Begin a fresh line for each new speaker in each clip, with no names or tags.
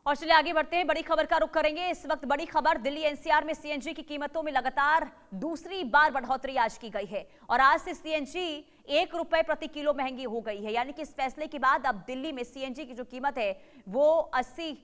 और चलिए आगे बढ़ते हैं, बड़ी खबर का रुख करेंगे। इस वक्त बड़ी खबर, दिल्ली एनसीआर में सीएनजी की कीमतों में लगातार दूसरी बार बढ़ोतरी आज की गई है और आज से सीएनजी ₹1 प्रति किलो महंगी हो गई है। यानी कि इस फैसले के बाद अब दिल्ली में सीएनजी की जो कीमत है वो ₹80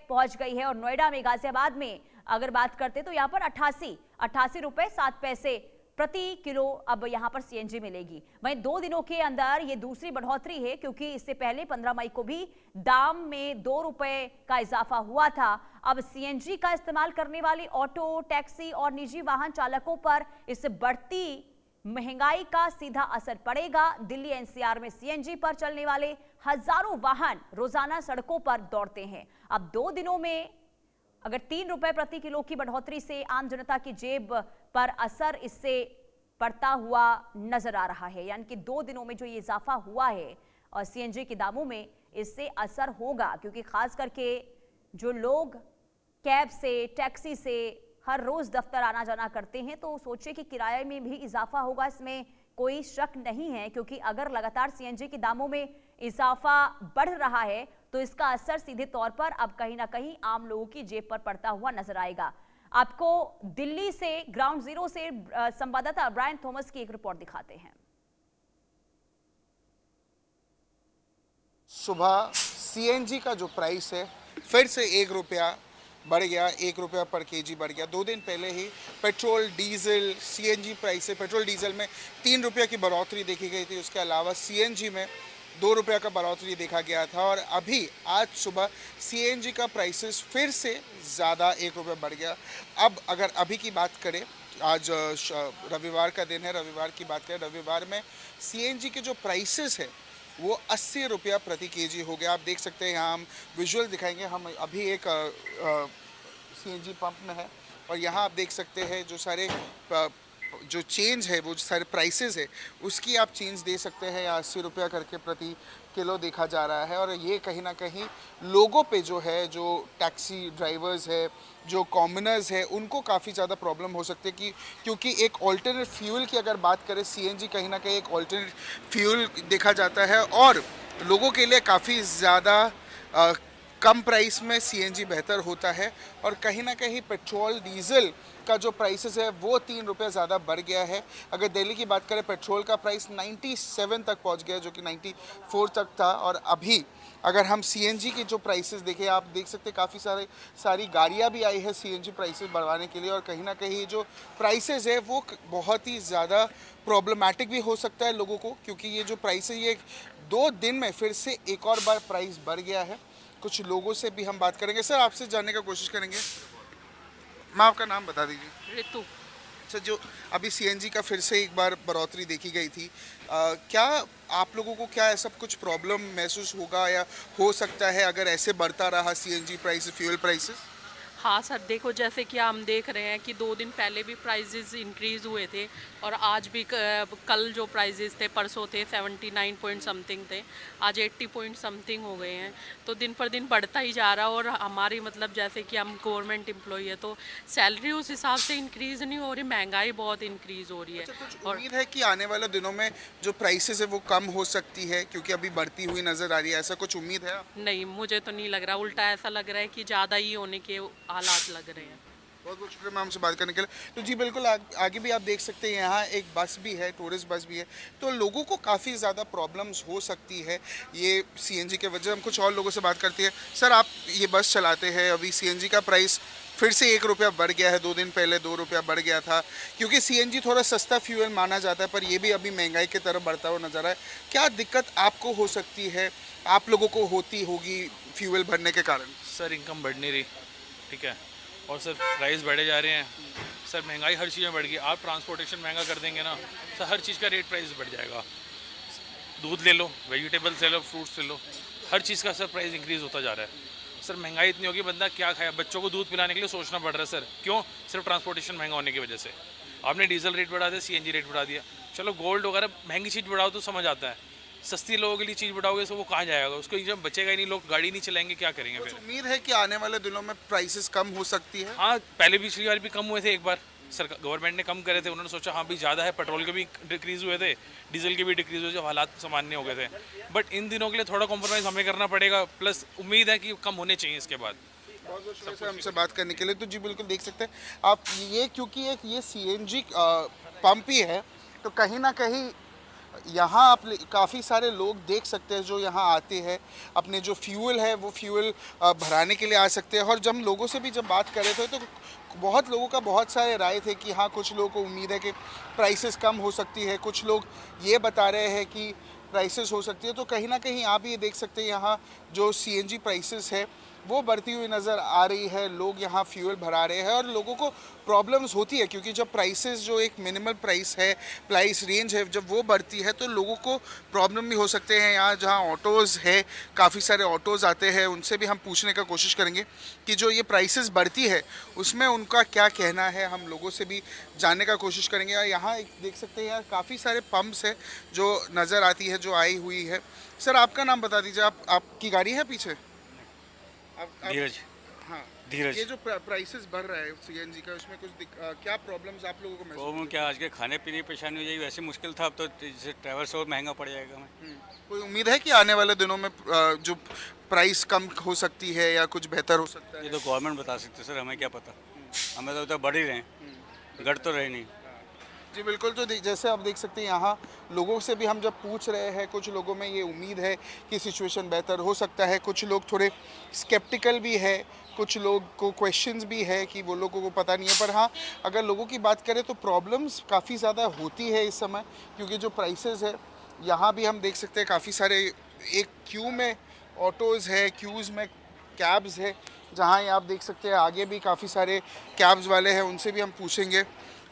पहुंच गई है और नोएडा में, गाजियाबाद में अगर बात करते तो यहाँ पर 88 रुपए 7 पैसे प्रति किलो अब यहां पर सीएनजी मिलेगी। वहीं 2 दिनों के अंदर ये दूसरी बढ़ोतरी है, क्योंकि इससे पहले 15 मई को भी दाम में ₹2 का इजाफा हुआ था। अब सीएनजी का इस्तेमाल करने वाले ऑटो, टैक्सी और निजी वाहन चालकों पर इस बढ़ती महंगाई का सीधा असर पड़ेगा। दिल्ली एनसीआर में सीएनजी पर चलने वाले हजारों वाहन रोजाना सड़कों पर दौड़ते हैं। अब 2 दिनों में अगर ₹3 प्रति किलो की बढ़ोतरी से आम जनता की जेब पर असर इससे पड़ता हुआ नजर आ रहा है। यानी कि 2 दिनों में जो ये इजाफा हुआ है और सीएनजी के दामों में, इससे असर होगा, क्योंकि खास करके जो लोग कैब से, टैक्सी से हर रोज दफ्तर आना जाना करते हैं तो सोचिए कि किराए में भी इजाफा होगा, इसमें कोई शक नहीं है। क्योंकि अगर लगातार सीएनजी के दामों में इजाफा बढ़ रहा है तो इसका असर सीधे तौर पर अब कहीं ना कहीं आम लोगों की जेब पर पड़ता हुआ नजर आएगा। आपको दिल्ली से, ग्राउंड जीरो से संवाददाता ब्रायन थॉमस की एक रिपोर्ट दिखाते हैं।
सुबह सीएनजी का जो प्राइस है फिर से ₹1 बढ़ गया, ₹1 पर केजी बढ़ गया। 2 दिन पहले ही पेट्रोल, डीजल, सीएनजी प्राइस है। पेट्रोल डीजल में ₹3 की बढ़ोतरी देखी गई थी, उसके अलावा सीएनजी में ₹2 का बढ़ोतरी देखा गया था और अभी आज सुबह सीएनजी का प्राइसेस फिर से ज़्यादा ₹1 बढ़ गया। अब अगर अभी की बात करें, आज रविवार का दिन है, रविवार की बात करें, रविवार में सीएनजी के जो प्राइसेस है वो ₹80 प्रति केजी हो गया। आप देख सकते हैं, यहाँ हम विजुअल दिखाएंगे। हम अभी एक सीएनजी पंप में है और यहाँ आप देख सकते हैं जो सारे जो चेंज है, वो जो सारे प्राइसेस है उसकी आप चेंज दे सकते हैं। या ₹80 करके प्रति किलो देखा जा रहा है और ये कहीं ना कहीं लोगों पे जो है, जो टैक्सी ड्राइवर्स है, जो कॉमनर्स है, उनको काफ़ी ज़्यादा प्रॉब्लम हो सकती है क्योंकि एक ऑल्टरनेट फ्यूल की अगर बात करें, सीएनजी कहीं ना कहीं एक ऑल्टरनेट फ्यूल देखा जाता है और लोगों के लिए काफ़ी ज़्यादा कम प्राइस में सीएनजी बेहतर होता है। और कहीं ना कहीं पेट्रोल, डीजल का जो प्राइसेस है वो ₹3 ज़्यादा बढ़ गया है। अगर दिल्ली की बात करें, पेट्रोल का प्राइस 97 तक पहुंच गया, जो कि 94 तक था। और अभी अगर हम सीएनजी की जो प्राइसेस देखें, आप देख सकते हैं काफ़ी सारी गाड़ियां भी आई है सीएनजी प्राइसेस बढ़वाने के लिए और कहीं ना कहीं जो प्राइसेस है वो बहुत ही ज़्यादा प्रॉब्लमैटिक भी हो सकता है लोगों को, क्योंकि ये जो प्राइस है ये 2 दिन में फिर से एक और बार प्राइस बढ़ गया है। कुछ लोगों से भी हम बात करेंगे। सर, आपसे जानने का कोशिश करेंगे। मैं आपका नाम बता दीजिए।
ऋतु।
अच्छा, जो अभी सीएनजी का फिर से एक बार बढ़ोतरी देखी गई थी, क्या आप लोगों को क्या ऐसा कुछ प्रॉब्लम महसूस होगा या हो सकता है अगर ऐसे बढ़ता रहा सीएनजी प्राइस, फ्यूल प्राइसेस?
हाँ सर, देखो जैसे कि हम देख रहे हैं कि 2 दिन पहले भी प्राइजेस इंक्रीज़ हुए थे और आज भी कल जो प्राइजेस थे, परसों थे 79 पॉइंट समथिंग थे, आज 80 पॉइंट समथिंग हो गए हैं। तो दिन पर दिन बढ़ता ही जा रहा है और हमारी मतलब जैसे कि हम गवर्नमेंट एम्प्लॉई है तो सैलरी उस हिसाब से इंक्रीज़ नहीं हो रही, महंगाई बहुत इंक्रीज़ हो रही है।
अच्छा, कुछ
और
उम्मीद है कि आने वाले दिनों में जो प्राइसेस है वो कम हो सकती है, क्योंकि अभी बढ़ती हुई नज़र आ रही है, ऐसा कुछ उम्मीद है?
नहीं, मुझे तो नहीं लग रहा, उल्टा ऐसा लग रहा है कि ज़्यादा ही होने के हालात लग रहे हैं।
बहुत बहुत शुक्रिया मैम से बात करने के लिए। तो जी बिल्कुल, आगे भी आप देख सकते हैं, यहाँ एक बस भी है, टूरिस्ट बस भी है, तो लोगों को काफ़ी ज़्यादा प्रॉब्लम्स हो सकती है ये सीएनजी के वजह। हम कुछ और लोगों से बात करते हैं। सर, आप ये बस चलाते हैं, अभी सीएनजी का प्राइस फिर से ₹1 बढ़ गया है। 2 दिन पहले ₹2 बढ़ गया था, क्योंकि सीएनजी थोड़ा सस्ता फ्यूल माना जाता है, पर ये भी अभी महंगाई की तरफ बढ़ता हुआ नजर आए। क्या दिक्कत आपको हो सकती है, आप लोगों को होती होगी फ्यूल भरने के कारण?
सर, इनकम बढ़ नहीं रही, ठीक है, और सर प्राइस बढ़े जा रहे हैं। सर, महंगाई हर चीज़ में बढ़ गई। आप ट्रांसपोर्टेशन महंगा कर देंगे ना, सर हर चीज़ का रेट प्राइस बढ़ जाएगा। दूध ले लो, वेजिटेबल्स ले लो, फ्रूट्स ले लो, हर चीज़ का सर प्राइस इंक्रीज़ होता जा रहा है। सर, महंगाई इतनी होगी, बंदा क्या खाया? बच्चों को दूध पिलाने के लिए सोचना पड़ रहा है सर। क्यों? सिर्फ ट्रांसपोर्टेशन महंगा होने की वजह से। आपने डीजल रेट बढ़ा दिया, सीएनजी रेट बढ़ा दिया। चलो गोल्ड वगैरह महंगी चीज़ बढ़ाओ तो समझ आता है, सस्ती लोगों के लिए चीज़ बढ़ाओगे तो वो कहाँ जाएगा? उसको जब बचेगा ही नहीं, लोग गाड़ी नहीं चलाएंगे, क्या करेंगे फिर?
उम्मीद है कि आने वाले दिनों में प्राइसेस कम हो सकती है।
हाँ, पहले पिछली बार भी कम हुए थे एक बार, सरकार गवर्नमेंट ने कम करे थे, उन्होंने सोचा हाँ भी ज़्यादा है, पेट्रोल के भी डिक्रीज़ हुए थे, डीजल के भी डिक्रीज़ हुए, जब हालात सामान्य हो गए थे। बट इन दिनों के लिए थोड़ा कॉम्प्रोमाइज़ हमें करना पड़ेगा, प्लस उम्मीद है कि कम होने चाहिए इसके बाद।
बहुत बहुत शुक्रिया सर हमसे बात करने के लिए। तो जी बिल्कुल देख सकते हैं आप ये, क्योंकि एक ये सीएनजी पंप ही है, तो कहीं ना कहीं यहाँ आप काफ़ी सारे लोग देख सकते हैं जो यहाँ आते हैं, अपने जो फ्यूल है वो फ्यूल भराने के लिए आ सकते हैं। और जब लोगों से भी जब बात कर रहे थे तो बहुत लोगों का बहुत सारे राय थे कि हाँ, कुछ लोगों को उम्मीद है कि प्राइसेस कम हो सकती है, कुछ लोग ये बता रहे हैं कि प्राइसेस हो सकती है। तो कहीं ना कहीं आप ये देख सकते हैं यहाँ जो सीएनजी प्राइसेस है वो बढ़ती हुई नज़र आ रही है। लोग यहाँ फ्यूल भरा रहे हैं और लोगों को प्रॉब्लम्स होती है, क्योंकि जब प्राइसेस जो एक मिनिमल प्राइस है, प्राइस रेंज है, जब वो बढ़ती है तो लोगों को प्रॉब्लम भी हो सकते हैं। यहाँ जहाँ ऑटोज़ है, काफ़ी सारे ऑटोज़ आते हैं, उनसे भी हम पूछने का कोशिश करेंगे कि जो ये प्राइसेस बढ़ती है उसमें उनका क्या कहना है, हम लोगों से भी जानने का कोशिश करेंगे। और यहाँ देख सकते हैं यहाँ काफ़ी सारे पम्प्स है जो नज़र आती है, जो आई हुई है। सर आपका नाम बता दीजिए, आपकी गाड़ी है पीछे?
धीरज।
हाँ
धीरज।
ये जो प्राइसेस बढ़ रहा है सीएनजी का, उसमें कुछ क्या प्रॉब्लम्स आप लोगों को महसूस
प्रॉब्लम क्या, आज के खाने पीने की परेशानी हो जाएगी, वैसे मुश्किल था, अब तो जैसे ट्रैवल्स और महंगा पड़ जाएगा हमें।
कोई उम्मीद है कि आने वाले दिनों में जो प्राइस कम हो सकती है या कुछ बेहतर हो सकता
ये
है?
तो गवर्नमेंट बता सकते सर, हमें क्या पता, हमें तो उधर बढ़ ही रहे हैं, घट तो रहे नहीं।
जी बिल्कुल। तो जैसे आप देख सकते हैं यहाँ लोगों से भी हम जब पूछ रहे हैं, कुछ लोगों में ये उम्मीद है कि सिचुएशन बेहतर हो सकता है, कुछ लोग थोड़े स्केप्टिकल भी है, कुछ लोग को क्वेश्चंस भी है कि वो लोगों को पता नहीं है। पर हाँ, अगर लोगों की बात करें तो प्रॉब्लम्स काफ़ी ज़्यादा होती है इस समय, क्योंकि जो प्राइसेस है यहाँ भी हम देख सकते हैं काफ़ी सारे, एक क्यू में ऑटोज़ है, क्यूज़ में कैब्स है, जहाँ ये आप देख सकते हैं आगे भी काफ़ी सारे कैब्स वाले हैं, उनसे भी हम पूछेंगे।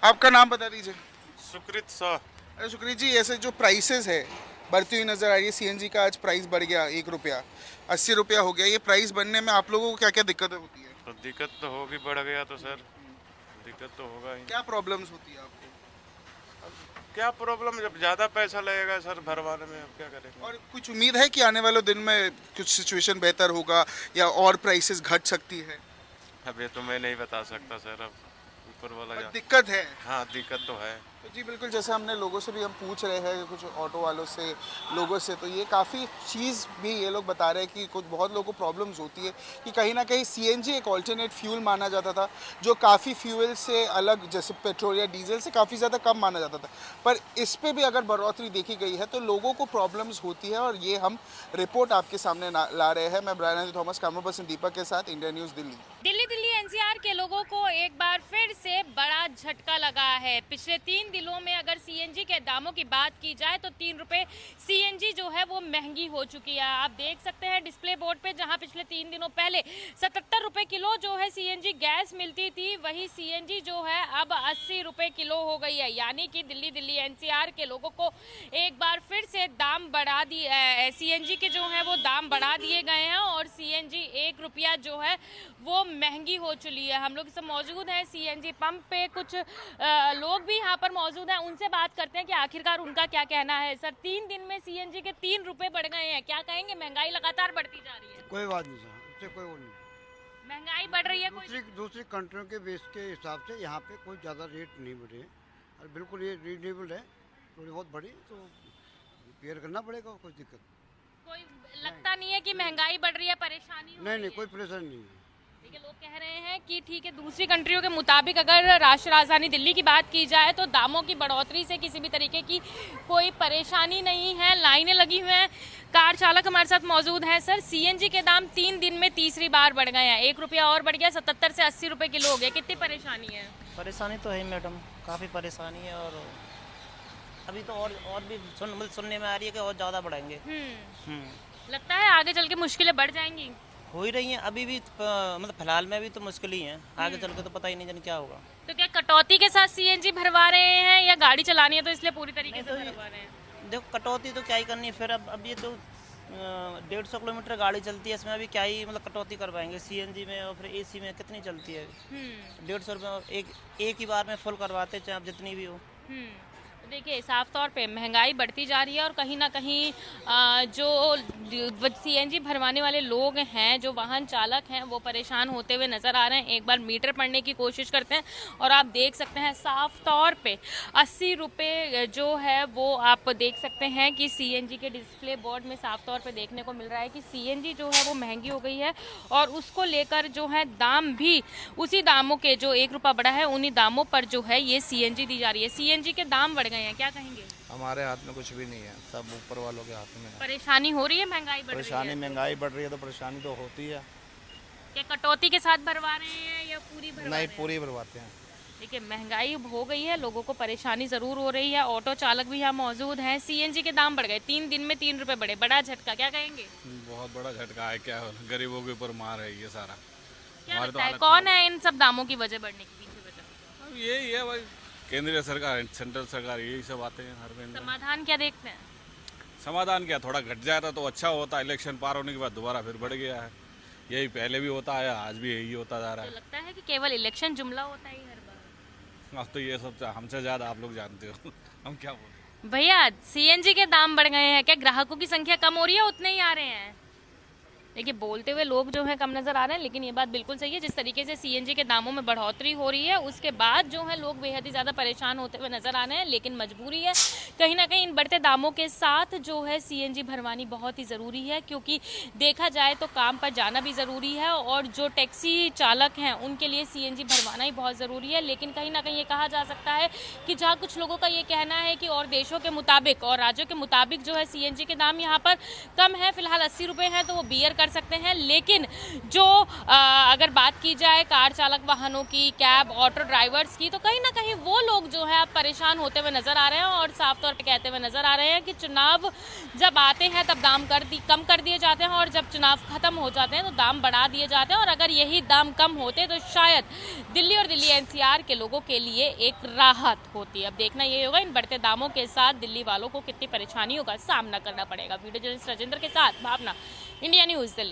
आपका नाम बता दीजिए।
सुकृत शाह।
अरे सुकृत जी, ऐसे जो प्राइसेस है बढ़ती हुई नज़र आ रही है, सीएनजी का आज प्राइस बढ़ गया, 1 रुपया 80 रुपया हो गया, ये प्राइस बढ़ने में आप लोगों को क्या क्या दिक्कतें होती है?
तो दिक्कत तो होगी, बढ़ गया तो सर दिक्कत तो होगा ही।
क्या प्रॉब्लम्स होती है आपको?
क्या प्रॉब्लम, जब ज़्यादा पैसा लगेगा सर भरवाने में, अब क्या करेंगे।
और कुछ उम्मीद है कि आने वाले दिन में कुछ सिचुएशन बेहतर होगा या और प्राइसेस घट सकती है?
अब ये तो मैं नहीं बता सकता सर, अब ऊपर वाला
पर
जा।
दिक्कत है।
हाँ दिक्कत तो है।
तो जी बिल्कुल, जैसे हमने लोगों से भी हम पूछ रहे हैं, कुछ ऑटो वालों से, लोगों से, तो ये काफ़ी चीज़ भी ये लोग बता रहे हैं कि कुछ बहुत लोगों को प्रॉब्लम्स होती है कि कहीं ना कहीं सीएनजी एक ऑल्टरनेट फ्यूल माना जाता था, जो काफ़ी फ्यूल से अलग, जैसे पेट्रोल या डीजल से काफ़ी ज़्यादा कम माना जाता था। पर इस पर भी अगर बढ़ोतरी देखी गई है तो लोगों को प्रॉब्लम्स होती है, और ये हम रिपोर्ट आपके सामने ला रहे हैं। मैं ब्रायन थॉमस, कैमरा पर्सन दीपक के साथ, India news Delhi.
Delhi NCR के लोगों को एक बार फिर से बड़ा झटका लगा है। पिछले 3 दिनों में अगर सीएनजी के दामों की बात की जाए तो 3 रुपए सीएनजी जो है वो महंगी हो चुकी है। आप देख सकते हैं डिस्प्ले बोर्ड पे, जहां पिछले 3 दिनों पहले 77 रुपए किलो जो है सीएनजी गैस मिलती थी, वही सीएनजी जो है अब 80 रुपए किलो हो गई है। यानी कि दिल्ली एनसीआर के लोगों को एक बार फिर से दाम बढ़ा दिए, सीएनजी के जो है वो दाम बढ़ा दिए गए हैं और सीएनजी 1 रुपया जो है वो महंगी हो चुकी है। हम लोग सब मौजूद हैं सीएनजी पंप पे, कुछ लोग भी यहाँ पर मौजूद हैं, उनसे बात करते हैं कि आखिरकार उनका क्या कहना है। सर, 3 दिन में सीएनजी के 3 रुपए बढ़ गए हैं, क्या कहेंगे? महंगाई लगातार बढ़ती जा रही है।
कोई बात नहीं सर, उससे कोई वो नहीं।
महंगाई बढ़ रही है,
दूसरी कंट्रियों के बेस के हिसाब से यहाँ पे कोई ज़्यादा रेट नहीं बढ़े और बिल्कुल ये रीजनेबल है। थोड़ी बहुत बढ़ी तो रिपेयर करना पड़ेगा, कोई दिक्कत
कोई लगता नहीं है कि महंगाई बढ़ रही है, परेशानी हो रही
नहीं,
है।
कोई परेशानी नहीं है।
ठीक है, लोग कह रहे हैं कि ठीक है, दूसरी कंट्रियों के मुताबिक अगर राष्ट्रीय राजधानी दिल्ली की बात की जाए तो दामों की बढ़ोतरी से किसी भी तरीके की कोई परेशानी नहीं है। लाइनें लगी हुई हैं। कार चालक हमारे साथ मौजूद हैं। सर, सीएनजी के दाम 3 दिन में तीसरी बार बढ़ गए हैं, 1 रुपया और बढ़ गया, 77 से 80 रुपए किलो हो गया। कितनी परेशानी है?
परेशानी तो है मैडम, काफ़ी परेशानी है, और अभी तो और भी सुनने में आ रही है कि और ज़्यादा बढ़ाएंगे।
लगता है आगे चल के मुश्किलें बढ़ जाएंगी।
हो ही रही हैं अभी भी, मतलब फिलहाल में अभी तो मुश्किल ही है, आगे चल के तो पता ही नहीं जाने क्या होगा।
तो क्या कटौती के साथ सीएनजी भरवा रहे हैं या गाड़ी चलानी है तो इसलिए पूरी तरीके से भरवा रहे हैं?
देखो, कटौती तो क्या ही करनी है फिर, अब ये तो 150 किलोमीटर गाड़ी चलती है, इसमें अभी क्या ही मतलब कटौती करवाएंगे सीएनजी में, और फिर एसी में कितनी चलती है? 150 रुपये एक ही बार में फुल करवाते, चाहे आप जितनी भी हो।
देखिए साफ तौर पे महंगाई बढ़ती जा रही है और कहीं ना कहीं जो सीएनजी भरवाने वाले लोग हैं, जो वाहन चालक हैं, वो परेशान होते हुए नजर आ रहे हैं। एक बार मीटर पढ़ने की कोशिश करते हैं और आप देख सकते हैं साफ तौर पे 80 रुपये जो है वो आप देख सकते हैं कि सीएनजी के डिस्प्ले बोर्ड में साफ तौर पे देखने को मिल रहा है कि सीएनजी जो है वो महंगी हो गई है और उसको लेकर जो है दाम भी उसी दामों के जो 1 रुपया बढ़ा है उन्हीं दामों पर जो है ये सीएनजी दी जा रही है। सीएनजी के दाम बढ़ गए हैं, क्या कहेंगे?
हमारे हाथ में कुछ भी नहीं है, सब ऊपर वालों के हाथ में है।
परेशानी हो रही है, महंगाई बढ़ रही
परेशानी
है?
महंगाई बढ़ रही है तो परेशानी तो होती है।
क्या कटौती के साथ भरवा रहे हैं या पूरी भरवा
नहीं,
रहे हैं?
पूरी भरवाते हैं।
देखिए महंगाई हो गई है, लोगों को परेशानी जरूर हो रही है। ऑटो चालक भी यहाँ मौजूद हैं। सीएनजी के दाम बढ़ गए, 3 दिन में 3 रुपए बढ़े, बड़ा झटका, क्या कहेंगे?
बहुत बड़ा झटका है, क्या गरीबों के ऊपर मार है ये सारा।
क्या लगता है कौन है इन सब दामों की वजह बढ़ने के पीछे वजह?
अब यही है भाई, केंद्रीय सरकार, सेंट्रल सरकार, यही सब आते हैं हर महीने।
समाधान क्या देखते हैं?
समाधान क्या, थोड़ा घट जाता तो अच्छा होता। इलेक्शन पार होने के बाद दोबारा फिर बढ़ गया है। यही पहले भी होता है, आज भी यही होता जा रहा
तो
है।
लगता है कि केवल इलेक्शन जुमला होता है हर बार?
अब तो ये सब हमसे ज्यादा आप लोग जानते हो हम क्या बोलें।
भैया सीएनजी के दाम बढ़ गए हैं, क्या ग्राहकों की संख्या कम हो रही है, उतने ही आ रहे हैं? देखिए बोलते हुए लोग जो है कम नजर आ रहे हैं, लेकिन ये बात बिल्कुल सही है। जिस तरीके से सीएनजी के दामों में बढ़ोतरी हो रही है उसके बाद जो है लोग बेहद ही ज़्यादा परेशान होते हुए नजर आ रहे हैं, लेकिन मजबूरी है कहीं ना कहीं इन बढ़ते दामों के साथ जो है सीएनजी भरवानी बहुत ही ज़रूरी है, क्योंकि देखा जाए तो काम पर जाना भी ज़रूरी है और जो टैक्सी चालक हैं उनके लिए सीएनजी भरवाना ही बहुत ज़रूरी है। लेकिन कहीं ना कहीं ये कहा जा सकता है कि जहाँ कुछ लोगों का ये कहना है कि और देशों के मुताबिक और राज्यों के मुताबिक जो है सीएनजी के दाम यहाँ पर कम है, फिलहाल 80 रुपये हैं तो वो बियर कर सकते हैं। लेकिन जो अगर बात की जाए कार चालक वाहनों की, कैब, ऑटो ड्राइवर्स की, तो कहीं ना कहीं वो लोग जो है परेशान होते हुए नजर आ रहे हैं और साफ तौर पे कहते हुए नजर आ रहे हैं कि चुनाव जब आते हैं तब दाम कम कर दिए जाते हैं और जब चुनाव खत्म हो जाते हैं तो दाम बढ़ा दिए जाते हैं। और अगर यही दाम कम होते तो शायद दिल्ली और दिल्ली एनसीआर के लोगों के लिए एक राहत होती। अब देखना ये होगा इन बढ़ते दामों के साथ दिल्ली वालों को कितनी परेशानियों का सामना करना पड़ेगा। वीडियो जर्नलिस्ट राजेंद्र के साथ भावना, इंडिया न्यूज़ दिल्ली।